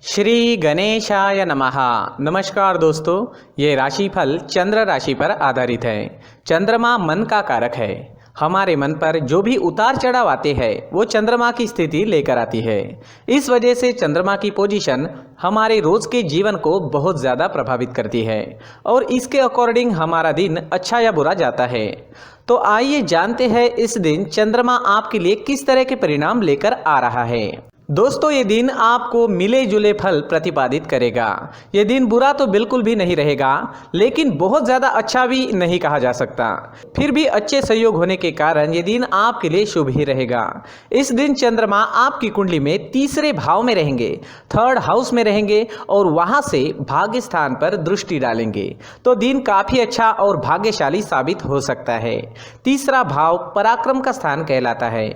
श्री गणेशाय नमः। नमस्कार दोस्तों, ये राशिफल चंद्र राशि पर आधारित है। चंद्रमा मन का कारक है। हमारे मन पर जो भी उतार चढ़ाव आते हैं वो चंद्रमा की स्थिति लेकर आती है। इस वजह से चंद्रमा की पोजीशन हमारे रोज के जीवन को बहुत ज़्यादा प्रभावित करती है और इसके अकॉर्डिंग हमारा दिन अच्छा या बुरा जाता है। तो आइए जानते हैं इस दिन चंद्रमा आपके लिए किस तरह के परिणाम लेकर आ रहा है। दोस्तों, ये दिन आपको मिले जुले फल प्रतिपादित करेगा। ये दिन बुरा तो बिल्कुल भी नहीं रहेगा, लेकिन बहुत ज़्यादा अच्छा भी नहीं कहा जा सकता। फिर भी अच्छे संयोग होने के कारण ये दिन आपके लिए शुभ ही रहेगा। इस दिन चंद्रमा आपकी कुंडली में तीसरे भाव में रहेंगे, थर्ड हाउस में रहेंगे और वहाँ से भाग्य स्थान पर दृष्टि डालेंगे। तो दिन काफ़ी अच्छा और भाग्यशाली साबित हो सकता है। तीसरा भाव पराक्रम का स्थान कहलाता है।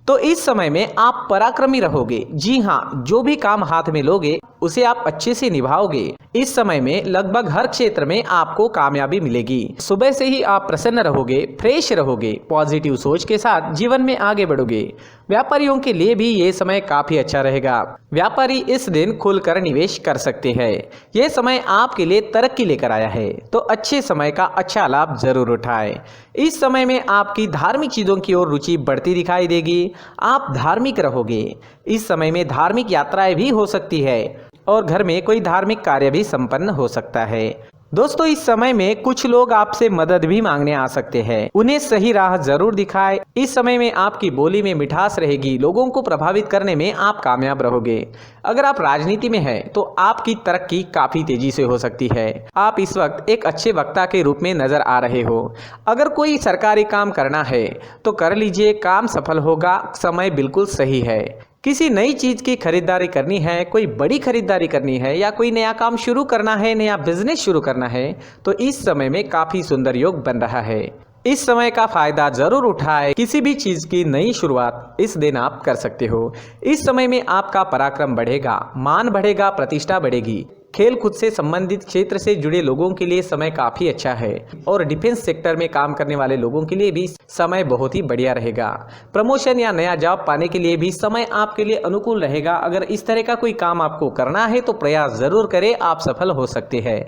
तो इस समय में आप पराक्रमी रहोगे। जी हाँ, जो भी काम हाथ में लोगे उसे आप अच्छे से निभाओगे। इस समय में लगभग हर क्षेत्र में आपको कामयाबी मिलेगी। सुबह से ही आप प्रसन्न रहोगे, फ्रेश रहोगे, पॉजिटिव सोच के साथ जीवन में आगे बढ़ोगे। व्यापारियों के लिए भी ये समय काफी अच्छा रहेगा। व्यापारी इस दिन खुलकर निवेश कर सकते हैं। यह समय आपके लिए तरक्की लेकर आया है, तो अच्छे समय का अच्छा लाभ जरूर उठाएं। इस समय में आपकी धार्मिक चीजों की ओर रुचि बढ़ती दिखाई देगी। आप धार्मिक रहोगे। इस समय में धार्मिक यात्राएं भी हो सकती है और घर में कोई धार्मिक कार्य भी संपन्न हो सकता है। दोस्तों, इस समय में कुछ लोग आपसे मदद भी मांगने आ सकते हैं। उन्हें सही राह जरूर दिखाएं। इस समय में आपकी बोली में मिठास रहेगी। लोगों को प्रभावित करने में आप कामयाब रहोगे। अगर आप राजनीति में हैं तो आपकी तरक्की काफी तेजी से हो सकती है। आप इस वक्त एक अच्छे वक्ता के रूप में नजर आ रहे हो। अगर कोई सरकारी काम करना है तो कर लीजिए, काम सफल होगा। समय बिल्कुल सही है। किसी नई चीज की खरीदारी करनी है, कोई बड़ी खरीदारी करनी है या कोई नया काम शुरू करना है, नया बिजनेस शुरू करना है, तो इस समय में काफी सुंदर योग बन रहा है। इस समय का फायदा जरूर उठाएं। किसी भी चीज की नई शुरुआत इस दिन आप कर सकते हो। इस समय में आपका पराक्रम बढ़ेगा, मान बढ़ेगा, प्रतिष्ठा बढ़ेगी। खेल कूद से संबंधित क्षेत्र से जुड़े लोगों के लिए समय काफी अच्छा है और डिफेंस सेक्टर में काम करने वाले लोगों के लिए भी समय बहुत ही बढ़िया रहेगा। प्रमोशन या नया जॉब पाने के लिए भी समय आपके लिए अनुकूल रहेगा। अगर इस तरह का कोई काम आपको करना है तो प्रयास जरूर करें, आप सफल हो सकते हैं।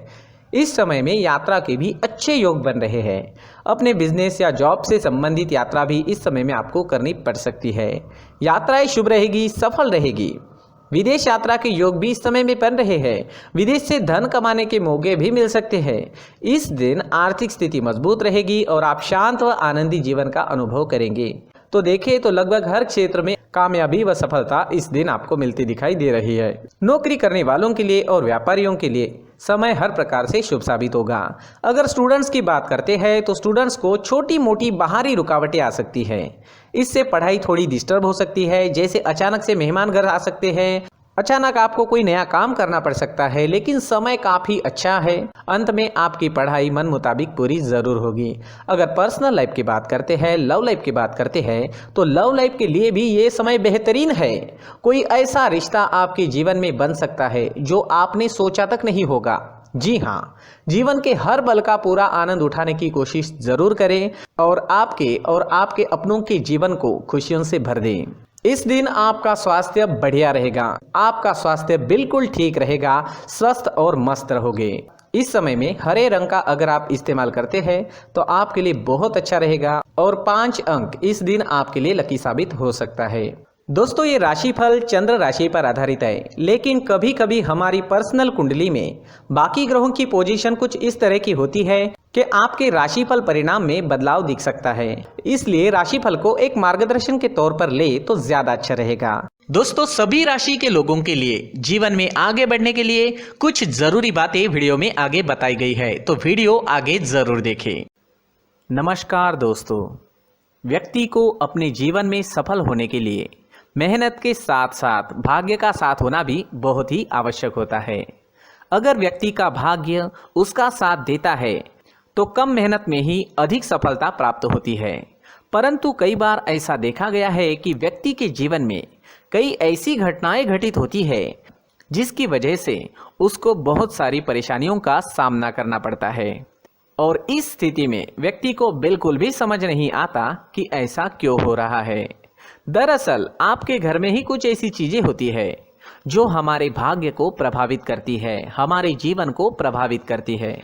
इस समय में यात्रा के भी अच्छे योग बन रहे हैं। अपने बिजनेस या जॉब से संबंधित यात्रा भी इस समय में आपको करनी पड़ सकती है। यात्राएं शुभ रहेगी, सफल रहेगी। विदेश यात्रा के योग भी इस समय में बन रहे हैं। विदेश से धन कमाने के मौके भी मिल सकते हैं। इस दिन आर्थिक स्थिति मजबूत रहेगी और आप शांत व आनंदी जीवन का अनुभव करेंगे। तो देखें तो लगभग हर क्षेत्र में कामयाबी व सफलता इस दिन आपको मिलती दिखाई दे रही है। नौकरी करने वालों के लिए और व्यापारियों के लिए समय हर प्रकार से शुभ साबित होगा। अगर स्टूडेंट्स की बात करते हैं तो स्टूडेंट्स को छोटी मोटी बाहरी रुकावटें आ सकती है। इससे पढ़ाई थोड़ी डिस्टर्ब हो सकती है। जैसे अचानक से मेहमान घर आ सकते हैं, अचानक आपको कोई नया काम करना पड़ सकता है, लेकिन समय काफी अच्छा है। अंत में आपकी पढ़ाई मन मुताबिक पूरी जरूर होगी। अगर पर्सनल लाइफ की बात करते हैं, लव लाइफ की बात करते हैं, तो लव लाइफ के लिए भी ये समय बेहतरीन है। कोई ऐसा रिश्ता आपके जीवन में बन सकता है जो आपने सोचा तक नहीं होगा। जी हाँ, जीवन के हर पल का पूरा आनंद उठाने की कोशिश जरूर करें और आपके अपनों के जीवन को खुशियों से भर दें। इस दिन आपका स्वास्थ्य बढ़िया रहेगा। आपका स्वास्थ्य बिल्कुल ठीक रहेगा, स्वस्थ और मस्त रहोगे। इस समय में हरे रंग का अगर आप इस्तेमाल करते हैं तो आपके लिए बहुत अच्छा रहेगा और 5 अंक इस दिन आपके लिए लकी साबित हो सकता है। दोस्तों, ये राशिफल चंद्र राशि पर आधारित है, लेकिन कभी कभी हमारी पर्सनल कुंडली में बाकी ग्रहों की पोजीशन कुछ इस तरह की होती है कि आपके राशिफल परिणाम में बदलाव दिख सकता है। इसलिए राशिफल को एक मार्गदर्शन के तौर पर ले तो ज्यादा अच्छा रहेगा। दोस्तों, सभी राशि के लोगों के लिए जीवन में आगे बढ़ने के लिए कुछ जरूरी बातें वीडियो में आगे बताई गई है, तो वीडियो आगे जरूर देखें। नमस्कार दोस्तों, व्यक्ति को अपने जीवन में सफल होने के लिए मेहनत के साथ साथ भाग्य का साथ होना भी बहुत ही आवश्यक होता है। अगर व्यक्ति का भाग्य उसका साथ देता है तो कम मेहनत में ही अधिक सफलता प्राप्त होती है। परंतु कई बार ऐसा देखा गया है कि व्यक्ति के जीवन में कई ऐसी घटनाएं घटित होती है जिसकी वजह से उसको बहुत सारी परेशानियों का सामना करना पड़ता है और इस स्थिति में व्यक्ति को बिल्कुल भी समझ नहीं आता कि ऐसा क्यों हो रहा है। दरअसल आपके घर में ही कुछ ऐसी चीजें होती है जो हमारे भाग्य को प्रभावित करती है, हमारे जीवन को प्रभावित करती है।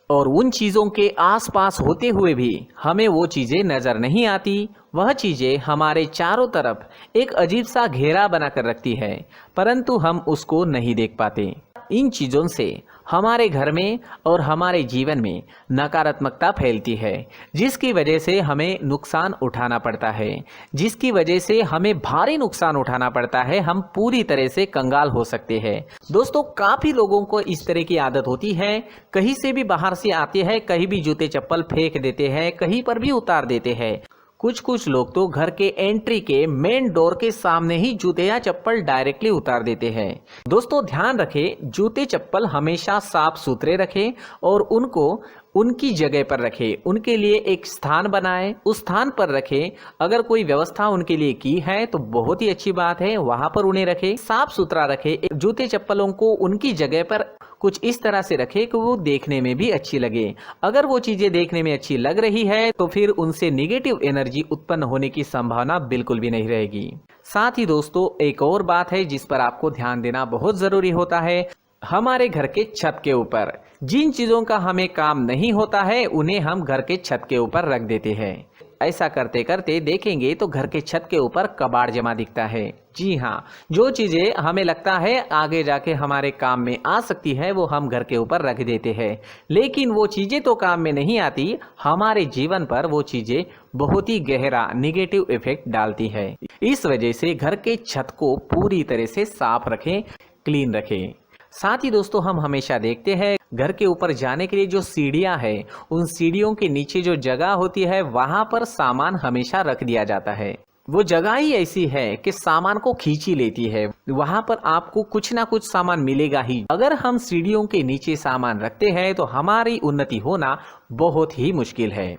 और उन चीज़ों के आसपास होते हुए भी हमें वो चीज़ें नज़र नहीं आती। वह चीज़ें हमारे चारों तरफ एक अजीब सा घेरा बनाकर रखती है, परंतु हम उसको नहीं देख पाते। इन चीज़ों से हमारे घर में और हमारे जीवन में नकारात्मकता फैलती है, जिसकी वजह से हमें नुकसान उठाना पड़ता है, जिसकी वजह से हमें भारी नुकसान उठाना पड़ता है। हम पूरी तरह से कंगाल हो सकते हैं। दोस्तों, काफ़ी लोगों को इस तरह की आदत होती है, कहीं से भी बाहर से आते हैं, कहीं भी जूते चप्पल फेंक देते हैं, कहीं पर भी उतार देते हैं। कुछ लोग तो घर के एंट्री के मेन डोर के सामने ही जूते या चप्पल डायरेक्टली उतार देते हैं। दोस्तों, ध्यान रखें, जूते चप्पल हमेशा साफ सुथरे रखें और उनको उनकी जगह पर रखें। उनके लिए एक स्थान बनाएं, उस स्थान पर रखें। अगर कोई व्यवस्था उनके लिए की है तो बहुत ही अच्छी बात है, वहां पर उन्हें रखें, साफ सुथरा रखें। जूते चप्पलों को उनकी जगह पर कुछ इस तरह से रखें कि वो देखने में भी अच्छी लगे। अगर वो चीजें देखने में अच्छी लग रही है तो फिर उनसे नेगेटिव एनर्जी उत्पन्न होने की संभावना बिल्कुल भी नहीं रहेगी। साथ ही दोस्तों, एक और बात है जिस पर आपको ध्यान देना बहुत जरूरी होता है। हमारे घर के छत के ऊपर जिन चीजों का हमें काम नहीं होता है, उन्हें हम घर के छत के ऊपर रख देते हैं। ऐसा करते करते देखेंगे तो घर के छत के ऊपर कबाड़ जमा दिखता है। जी हाँ, जो चीजें हमें लगता है आगे जाके हमारे काम में आ सकती है, वो हम घर के ऊपर रख देते हैं, लेकिन वो चीजें तो काम में नहीं आती। हमारे जीवन पर वो चीजें बहुत ही गहरा निगेटिव इफेक्ट डालती है। इस वजह से घर के छत को पूरी तरह से साफ रखें, क्लीन रखें। साथ ही दोस्तों, हम हमेशा देखते हैं घर के ऊपर जाने के लिए जो सीढ़ियां हैं, उन सीढ़ियों के नीचे जो जगह होती है वहां पर सामान हमेशा रख दिया जाता है। वो जगह ही ऐसी है कि सामान को खींची लेती है। वहां पर आपको कुछ ना कुछ सामान मिलेगा ही। अगर हम सीढ़ियों के नीचे सामान रखते हैं तो हमारी उन्नति होना बहुत ही मुश्किल है।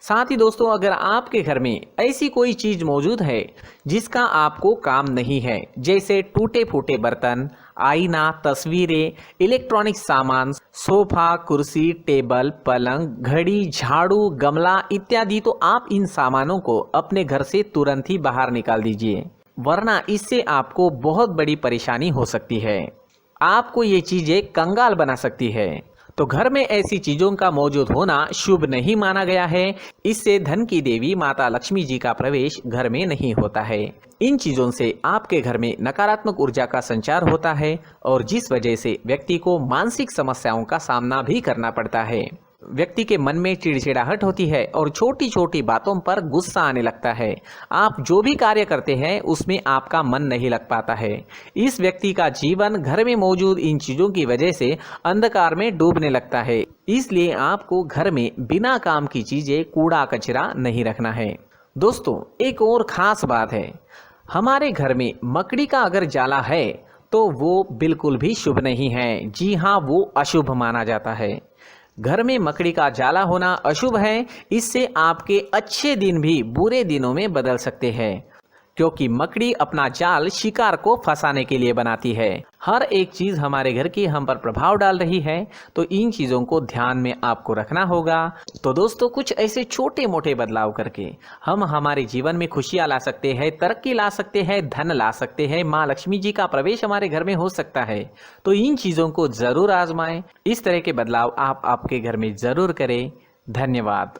साथ ही दोस्तों, अगर आपके घर में ऐसी कोई चीज मौजूद है जिसका आपको काम नहीं है, जैसे टूटे फूटे बर्तन, आईना, तस्वीरें, इलेक्ट्रॉनिक सामान, सोफा, कुर्सी, टेबल, पलंग, घड़ी, झाड़ू, गमला इत्यादि, तो आप इन सामानों को अपने घर से तुरंत ही बाहर निकाल दीजिए, वरना इससे आपको बहुत बड़ी परेशानी हो सकती है। आपको ये चीजें कंगाल बना सकती है। तो घर में ऐसी चीजों का मौजूद होना शुभ नहीं माना गया है। इससे धन की देवी माता लक्ष्मी जी का प्रवेश घर में नहीं होता है। इन चीजों से आपके घर में नकारात्मक ऊर्जा का संचार होता है और जिस वजह से व्यक्ति को मानसिक समस्याओं का सामना भी करना पड़ता है। व्यक्ति के मन में चिड़चिड़ाहट होती है और छोटी छोटी बातों पर गुस्सा आने लगता है। आप जो भी कार्य करते हैं उसमें आपका मन नहीं लग पाता है। इस व्यक्ति का जीवन घर में मौजूद इन चीजों की वजह से अंधकार में डूबने लगता है। इसलिए आपको घर में बिना काम की चीजें, कूड़ा कचरा नहीं रखना है। दोस्तों, एक और खास बात है, हमारे घर में मकड़ी का अगर जाला है तो वो बिल्कुल भी शुभ नहीं है। जी हाँ, वो अशुभ माना जाता है। घर में मकड़ी का जाला होना अशुभ है। इससे आपके अच्छे दिन भी बुरे दिनों में बदल सकते हैं, क्योंकि मकड़ी अपना जाल शिकार को फंसाने के लिए बनाती है। हर एक चीज हमारे घर की हम पर प्रभाव डाल रही है, तो इन चीजों को ध्यान में आपको रखना होगा। तो दोस्तों, कुछ ऐसे छोटे मोटे बदलाव करके हम हमारे जीवन में खुशियां ला सकते हैं, तरक्की ला सकते हैं, धन ला सकते हैं, माँ लक्ष्मी जी का प्रवेश हमारे घर में हो सकता है। तो इन चीजों को जरूर आजमाएं। इस तरह के बदलाव आप आपके घर में जरूर करें। धन्यवाद।